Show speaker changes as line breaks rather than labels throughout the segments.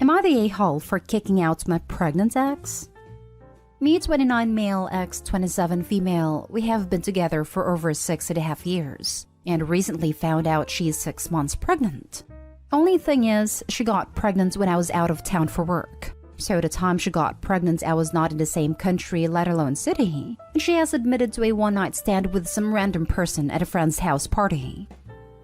Am I the a-hole for kicking out my pregnant ex? Me 29 male, ex 27 female, we have been together for over 6.5 years, and recently found out she's 6 months pregnant. Only thing is, she got pregnant when I was out of town for work. So the time she got pregnant, I was not in the same country, let alone city, and she has admitted to a one-night stand with some random person at a friend's house party.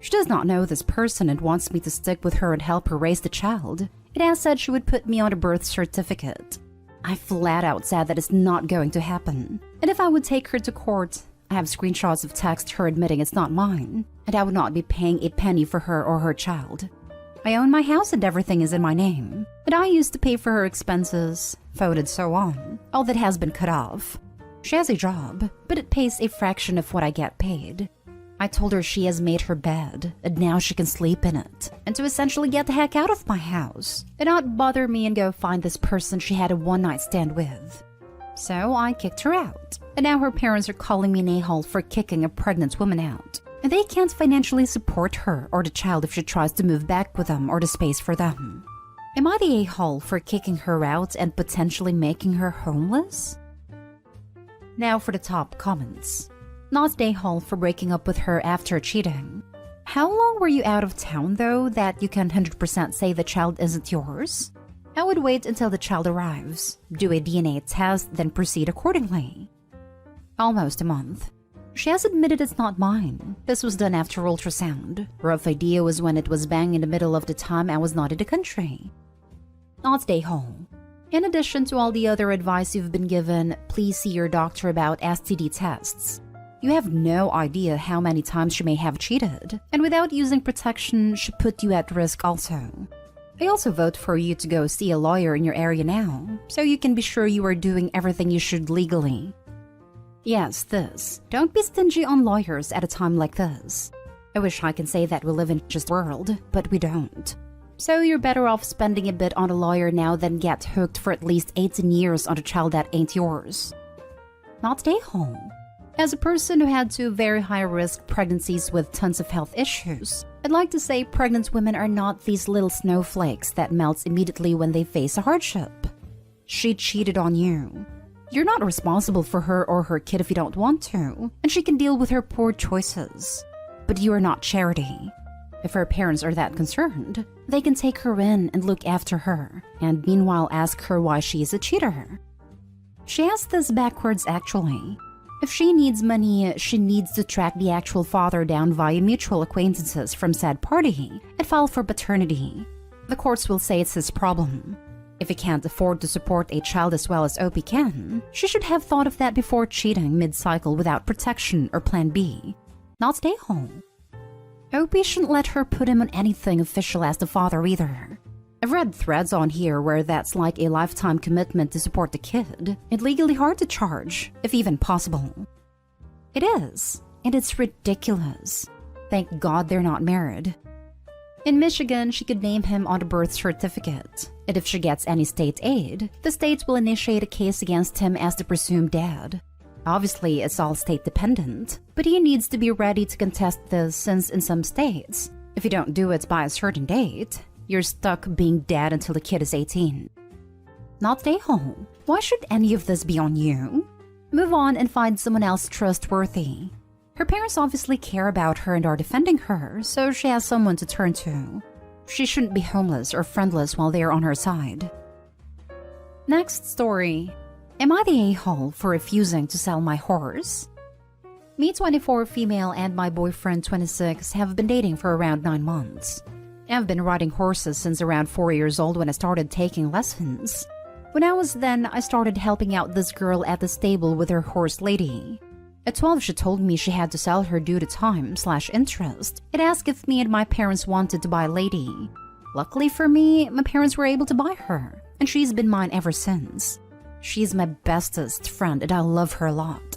She does not know this person and wants me to stick with her and help her raise the child. It has said she would put me on a birth certificate. I flat out said that it's not going to happen, and if I would take her to court, I have screenshots of text her admitting it's not mine, and I would not be paying a penny for her or her child. I own my house and everything is in my name, and I used to pay for her expenses, food and so on. All that has been cut off. She has a job, but it pays a fraction of what I get paid. I told her she has made her bed, and now she can sleep in it, and to essentially get the heck out of my house, and not bother me and go find this person she had a one-night stand with. So I kicked her out, and now her parents are calling me an a-hole for kicking a pregnant woman out. And they can't financially support her or the child if she tries to move back with them or the space for them. Am I the a-hole for kicking her out and potentially making her homeless? Now for the top comments. Not the a-hole for breaking up with her after cheating. How long were you out of town though that you can 100% say the child isn't yours? I would wait until the child arrives, do a DNA test, then proceed accordingly. Almost a month. She has admitted it's not mine. This was done after ultrasound. Rough idea was when it was bang in the middle of the time I was not in the country. Not stay home. In addition to all the other advice you've been given, please see your doctor about STD tests. You have no idea how many times she may have cheated, and without using protection, she put you at risk also. I also vote for you to go see a lawyer in your area now, so you can be sure you are doing everything you should legally. Yes, this. Don't be stingy on lawyers at a time like this. I wish I could say that we live in just world, but we don't. So you're better off spending a bit on a lawyer now than get hooked for at least 18 years on a child that ain't yours. Not stay home. As a person who had 2 very high-risk pregnancies with tons of health issues, I'd like to say pregnant women are not these little snowflakes that melts immediately when they face a hardship. She cheated on you. You're not responsible for her or her kid if you don't want to, and she can deal with her poor choices. But you are not charity. If her parents are that concerned, they can take her in and look after her, and meanwhile ask her why she is a cheater. She has this backwards actually. If she needs money, she needs to track the actual father down via mutual acquaintances from said party and file for paternity. The courts will say it's his problem. If he can't afford to support a child as well as OP can, she should have thought of that before cheating mid-cycle without protection or plan B. Not stay home. OP shouldn't let her put him on anything official as the father either. I've read threads on here where that's like a lifetime commitment to support the kid, and legally hard to charge, if even possible. It is, and it's ridiculous. Thank God they're not married. In Michigan, she could name him on the birth certificate, and if she gets any state aid, the state will initiate a case against him as the presumed dad. Obviously, it's all state dependent, but he needs to be ready to contest this since in some states, if you don't do it by a certain date, you're stuck being dad until the kid is 18. Not stay home. Why should any of this be on you? Move on and find someone else trustworthy. Her parents obviously care about her and are defending her, so she has someone to turn to. She shouldn't be homeless or friendless while they are on her side. Next story. Am I the a-hole for refusing to sell my horse? Me 24 female and my boyfriend 26 have been dating for around 9 months. I've been riding horses since around 4 years old when I started taking lessons. When I was then, I started helping out this girl at the stable with her horse lady. At 12, she told me she had to sell her due to time/interest. It asked if me and my parents wanted to buy Lady. Luckily for me, my parents were able to buy her, and she's been mine ever since. She's my bestest friend and I love her a lot.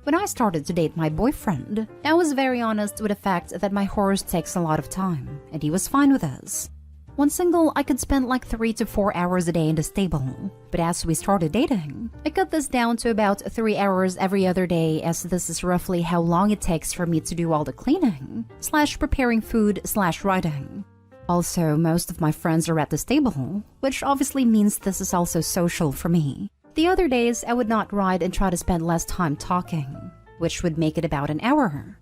When I started to date my boyfriend, I was very honest with the fact that my horse takes a lot of time, and he was fine with us. One single, I could spend like 3 to 4 hours a day in the stable, but as we started dating, I cut this down to about 3 hours every other day, as this is roughly how long it takes for me to do all the cleaning, /preparing food /riding. Also, most of my friends are at the stable, which obviously means this is also social for me. The other days, I would not ride and try to spend less time talking, which would make it about an hour.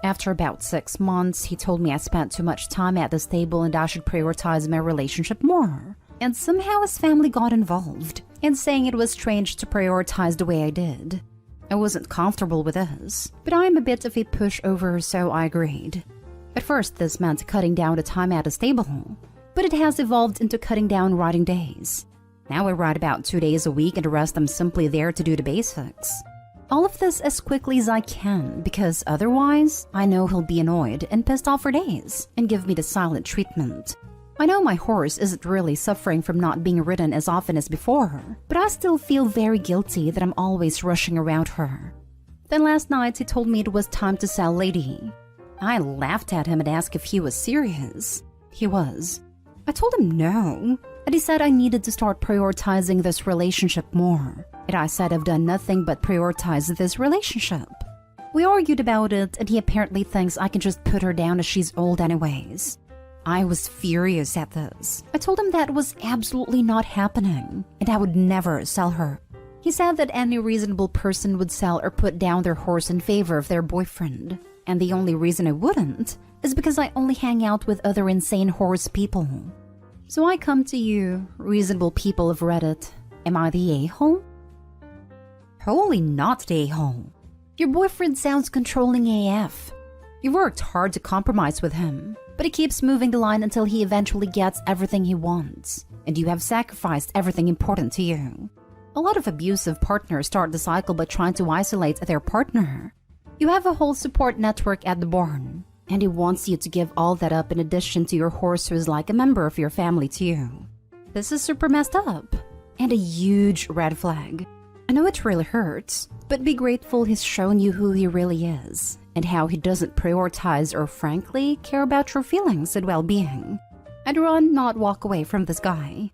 After about 6 months, he told me I spent too much time at the stable and I should prioritize my relationship more. And somehow his family got involved, and saying it was strange to prioritize the way I did. I wasn't comfortable with this, but I am a bit of a pushover, so I agreed. At first, this meant cutting down the time at the stable, but it has evolved into cutting down riding days. Now I ride about 2 days a week and the rest I'm simply there to do the basics. All of this as quickly as I can, because otherwise, I know he'll be annoyed and pissed off for days and give me the silent treatment. I know my horse isn't really suffering from not being ridden as often as before, but I still feel very guilty that I'm always rushing around her. Then last night, he told me it was time to sell Lady. I laughed at him and asked if he was serious. He was. I told him no, and he said I needed to start prioritizing this relationship more. And I said I've done nothing but prioritize this relationship. We argued about it, and he apparently thinks I can just put her down as she's old anyways. I was furious at this. I told him that was absolutely not happening, and I would never sell her. He said that any reasonable person would sell or put down their horse in favor of their boyfriend. And the only reason I wouldn't is because I only hang out with other insane horse people. So I come to you, reasonable people of Reddit. Am I the a-hole? Totally not the a-hole. Your boyfriend sounds controlling AF. You worked hard to compromise with him, but he keeps moving the line until he eventually gets everything he wants, and you have sacrificed everything important to you. A lot of abusive partners start the cycle by trying to isolate their partner. You have a whole support network at the barn, and he wants you to give all that up in addition to your horse who is like a member of your family to you. This is super messed up, and a huge red flag. I know it really hurts, but be grateful he's shown you who he really is, and how he doesn't prioritize or frankly care about your feelings and well-being. I'd run, not walk away from this guy.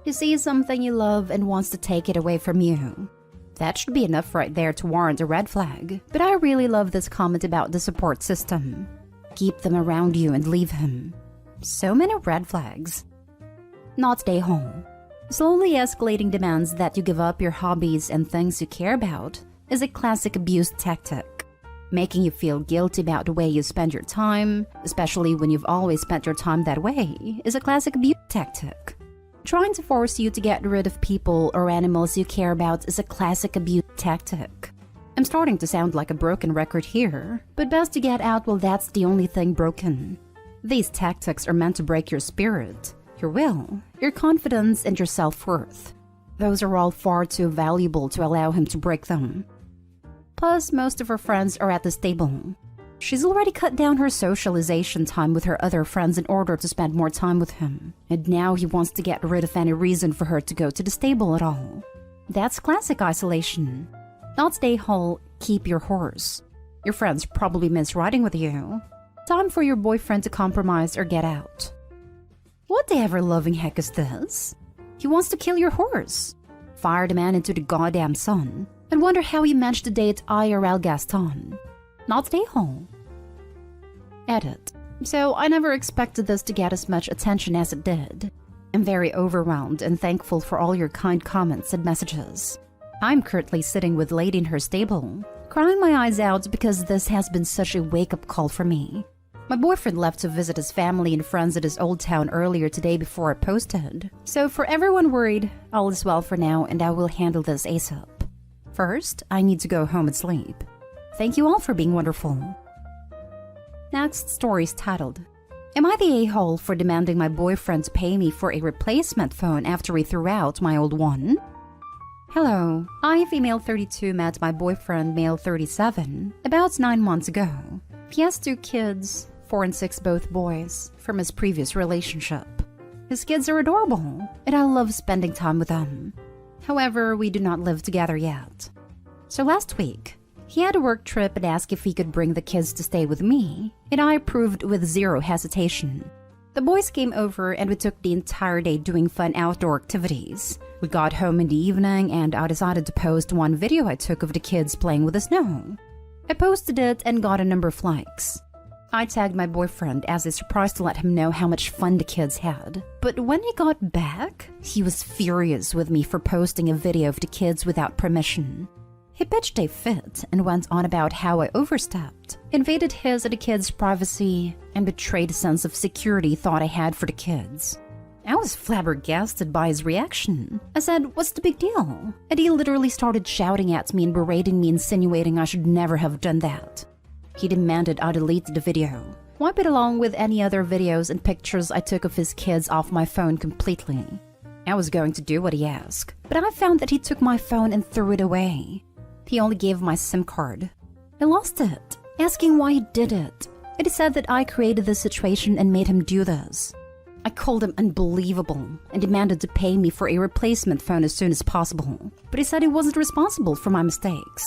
He sees something you love and wants to take it away from you. That should be enough right there to warrant a red flag, but I really love this comment about the support system. Keep them around you and leave him. So many red flags. Not stay home. Slowly escalating demands that you give up your hobbies and things you care about is a classic abuse tactic. Making you feel guilty about the way you spend your time, especially when you've always spent your time that way, is a classic abuse tactic. Trying to force you to get rid of people or animals you care about is a classic abuse tactic. I'm starting to sound like a broken record here, but best to get out while that's the only thing broken. These tactics are meant to break your spirit, your will, your confidence, and your self-worth. Those are all far too valuable to allow him to break them. Plus, most of her friends are at the stable. She's already cut down her socialization time with her other friends in order to spend more time with him, and now he wants to get rid of any reason for her to go to the stable at all. That's classic isolation. Not stay whole, keep your horse. Your friends probably miss riding with you. Time for your boyfriend to compromise or get out. What the ever-loving heck is this? He wants to kill your horse. Fire the man into the goddamn sun, and wonder how he managed to date IRL Gaston. Not stay home. Edit. So I never expected this to get as much attention as it did. I'm very overwhelmed and thankful for all your kind comments and messages. I'm currently sitting with Lady in her stable, crying my eyes out because this has been such a wake-up call for me. My boyfriend left to visit his family and friends at his old town earlier today before I posted. So for everyone worried, all is well for now and I will handle this ASAP. First, I need to go home and sleep. Thank you all for being wonderful. Next story is titled, Am I the a-hole for demanding my boyfriend pay me for a replacement phone after he threw out my old one? Hello, I, female 32, met my boyfriend, male 37, about 9 months ago. He has 2 kids, 4 and 6 both boys, from his previous relationship. His kids are adorable, and I love spending time with them. However, we do not live together yet. So last week, he had a work trip and asked if he could bring the kids to stay with me, and I approved with zero hesitation. The boys came over and we took the entire day doing fun outdoor activities. We got home in the evening and I decided to post one video I took of the kids playing with the snow. I posted it and got a number of likes. I tagged my boyfriend as a surprise to let him know how much fun the kids had. But when he got back, he was furious with me for posting a video of the kids without permission. He pitched a fit and went on about how I overstepped, invaded his and the kids' privacy, and betrayed the sense of security he thought I had for the kids. I was flabbergasted by his reaction. I said, "What's the big deal?" And he literally started shouting at me and berating me, insinuating I should never have done that. He demanded I delete the video, wipe it along with any other videos and pictures I took of his kids off my phone completely. I was going to do what he asked, but I found that he took my phone and threw it away. He only gave my SIM card. I lost it, asking why he did it. And he said that I created this situation and made him do this. I called him unbelievable and demanded to pay me for a replacement phone as soon as possible, but he said he wasn't responsible for my mistakes.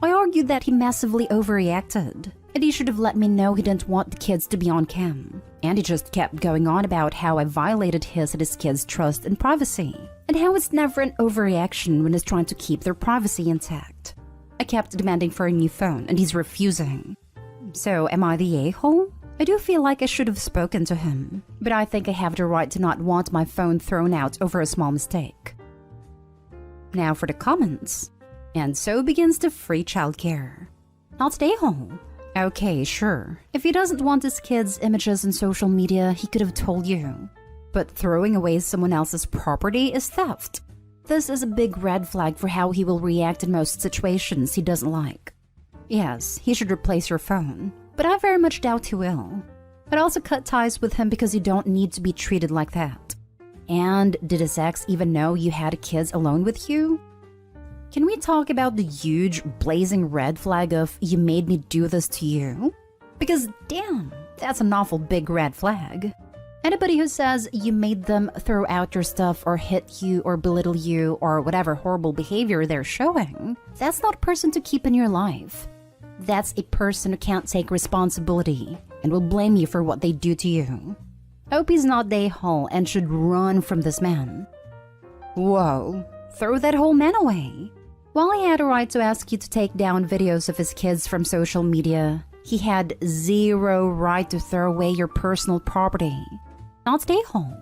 I argued that he massively overreacted, and he should have let me know he didn't want the kids to be on cam. And he just kept going on about how I violated his and his kids' trust and privacy, and how it's never an overreaction when he's trying to keep their privacy intact. I kept demanding for a new phone, and he's refusing. So am I the a-hole? I do feel like I should have spoken to him, but I think I have the right to not want my phone thrown out over a small mistake. Now for the comments. And so begins the free childcare. Not the a-hole. Okay, sure. If he doesn't want his kids' images on social media, he could have told you. But throwing away someone else's property is theft. This is a big red flag for how he will react in most situations he doesn't like. Yes, he should replace your phone, but I very much doubt he will. I'd also cut ties with him because you don't need to be treated like that. And did his ex even know you had kids alone with you? Can we talk about the huge blazing red flag of "you made me do this to you"? Because damn, that's an awful big red flag. Anybody who says you made them throw out your stuff or hit you or belittle you or whatever horrible behavior they're showing, that's not a person to keep in your life. That's a person who can't take responsibility and will blame you for what they do to you. Hope he's not the a-hole and should run from this man. Whoa, throw that whole man away. While he had a right to ask you to take down videos of his kids from social media, he had zero right to throw away your personal property. Not the a-hole.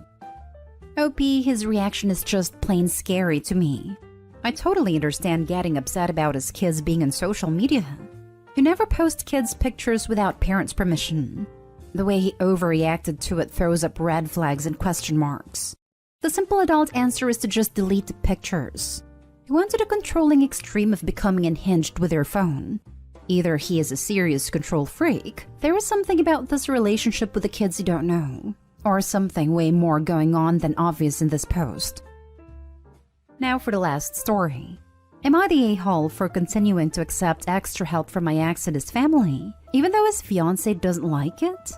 OP, his reaction is just plain scary to me. I totally understand getting upset about his kids being on social media. You never post kids' pictures without parents' permission. The way he overreacted to it throws up red flags and question marks. The simple adult answer is to just delete the pictures. He went to the controlling extreme of becoming unhinged with your phone. Either he is a serious control freak, there is something about this relationship with the kids you don't know, or something way more going on than obvious in this post. Now for the last story. Am I the a-hole for continuing to accept extra help from my ex and his family, even though his fiancé doesn't like it?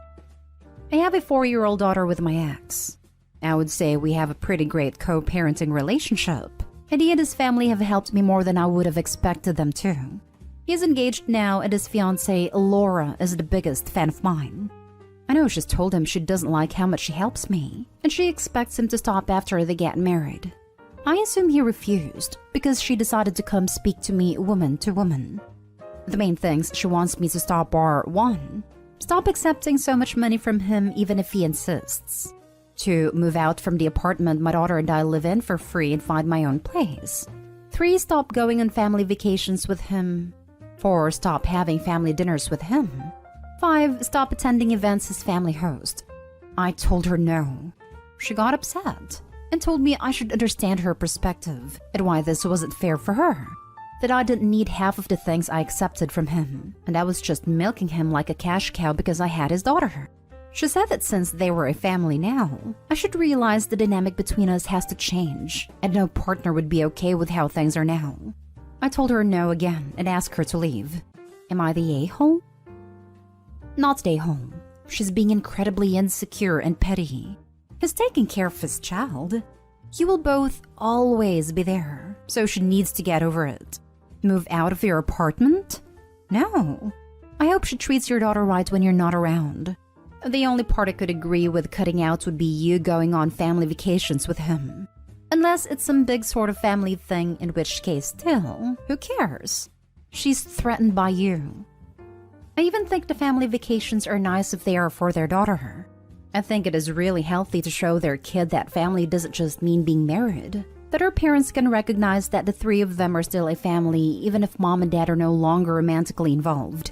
I have a 4-year-old daughter with my ex. I would say we have a pretty great co-parenting relationship, and he and his family have helped me more than I would have expected them to. He is engaged now, and his fiancée, Laura, is the biggest fan of mine. I know she's told him she doesn't like how much he helps me, and she expects him to stop after they get married. I assume he refused, because she decided to come speak to me woman to woman. The main things she wants me to stop are 1. Stop accepting so much money from him even if he insists. 2. Move out from the apartment my daughter and I live in for free and find my own place. 3. Stop going on family vacations with him. 4. Stop having family dinners with him. 5. Stop attending events his family hosts. I told her no. She got upset and told me I should understand her perspective and why this wasn't fair for her. That I didn't need half of the things I accepted from him, and I was just milking him like a cash cow because I had his daughter. She said that since they were a family now, I should realize the dynamic between us has to change, and no partner would be okay with how things are now. I told her no again and asked her to leave. Am I the a-hole? Not the a-hole. She's being incredibly insecure and petty. He's taking care of his child. You will both always be there, so she needs to get over it. Move out of your apartment? No. I hope she treats your daughter right when you're not around. The only part I could agree with cutting out would be you going on family vacations with him. Unless it's some big sort of family thing, in which case still, who cares? She's threatened by you. I even think the family vacations are nice if they are for their daughter. I think it is really healthy to show their kid that family doesn't just mean being married, that her parents can recognize that the three of them are still a family even if mom and dad are no longer romantically involved.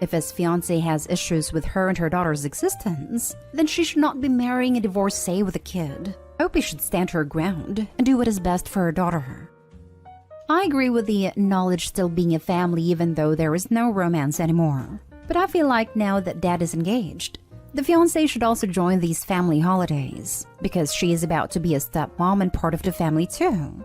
If his fiancé has issues with her and her daughter's existence, then she should not be marrying a divorcee with a kid. Opie should stand her ground and do what is best for her daughter. I agree with the knowledge still being a family even though there is no romance anymore. But I feel like now that dad is engaged, the fiancé should also join these family holidays, because she is about to be a stepmom and part of the family too.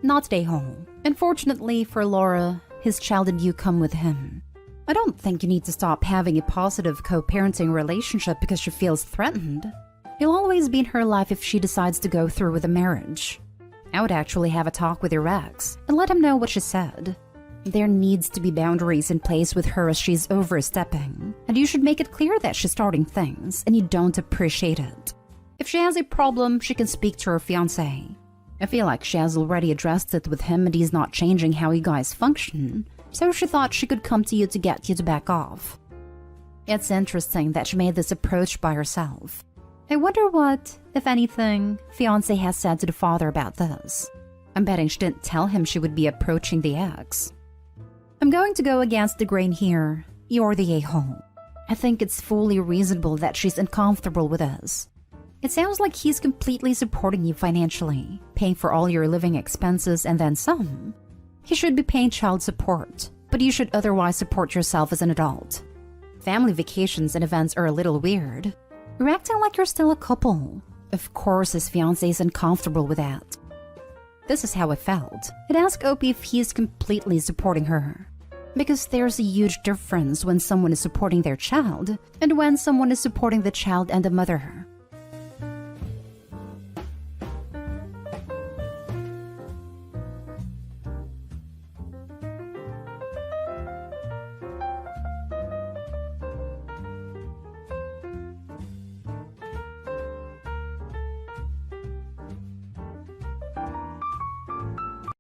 Not stay home. Unfortunately for Laura, his child and you come with him. I don't think you need to stop having a positive co-parenting relationship because she feels threatened. He'll always be in her life if she decides to go through with a marriage. I would actually have a talk with your ex and let him know what she said. There needs to be boundaries in place with her as she's overstepping, and you should make it clear that she's starting things and you don't appreciate it. If she has a problem, she can speak to her fiancé. I feel like she has already addressed it with him and he's not changing how you guys function, so she thought she could come to you to get you to back off. It's interesting that she made this approach by herself. I wonder what, if anything, fiancé has said to the father about this. I'm betting she didn't tell him she would be approaching the ex. I'm going to go against the grain here. You're the a-hole. I think it's fully reasonable that she's uncomfortable with us. It sounds like he's completely supporting you financially, paying for all your living expenses and then some. He should be paying child support, but you should otherwise support yourself as an adult. Family vacations and events are a little weird. You're acting like you're still a couple. Of course his fiancé is uncomfortable with that. This is how I felt. I'd ask Opie if he is completely supporting her. Because there's a huge difference when someone is supporting their child and when someone is supporting the child and the mother.